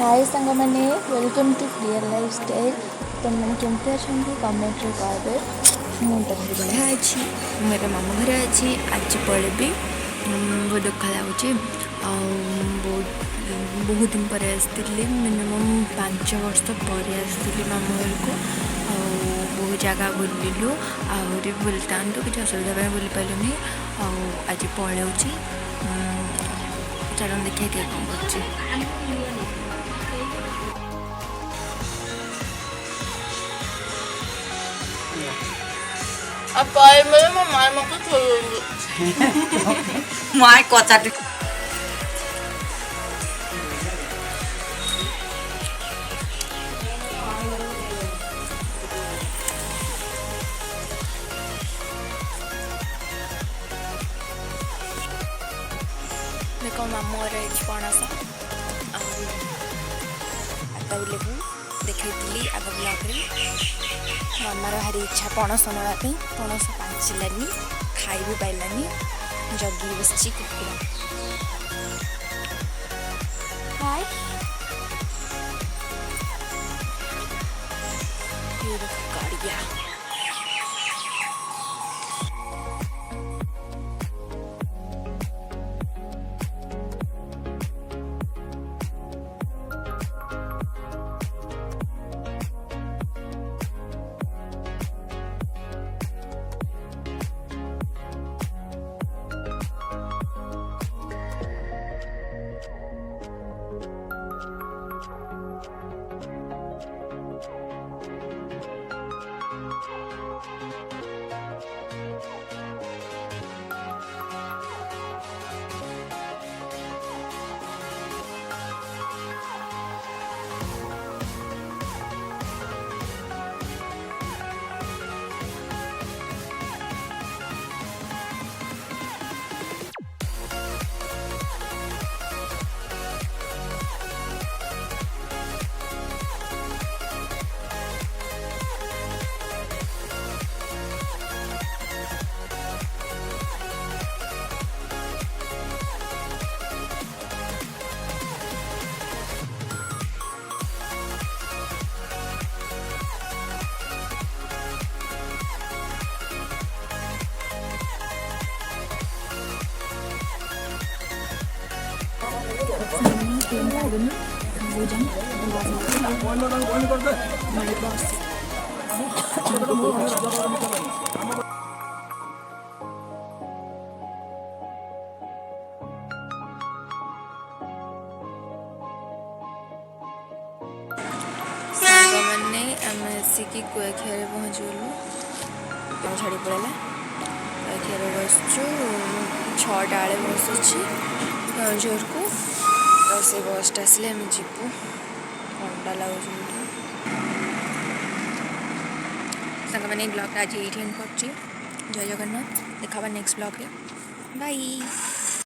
हाय सांग मैंने welcome to Priya lifestyle तुम मैंने केमती अच्छा कमेंट रे कहबे मुझे बढ़िया अच्छी मेरे मामू घर अच्छी आज पड़े बहुत दुख लगुच बहुत दिन पर आसती मिनिमम 5 वर्ष पर आसती मामू घर को बहुत जगह बुलिलु आहरी बुलता किसी असुविधा बुली पारूनी आज पलौची चलो देखिए क्या कौन कर apa ini mama emang tuh माय कचाटी देखो मामू पणस आता लेबू देखी आग ब्लग्रे मामार भारी इच्छा पणस नापी पणस पाचिलानी खाई भी पाइलानी जगी बस कुकुड़ा हाय गाड़िया मैंने आम आसिकी कुआखिया पहुँचगलु छाड़ी पड़ा कुआखिया बसचु 6टा बेले बस अच्छी केउझर को तो से बसटा आसे आम जीवु ठंडा लगुच मैंने ब्लॉग आज ये एंड कर जय जगन्नाथ देखा नेक्स्ट ब्लॉग बाय।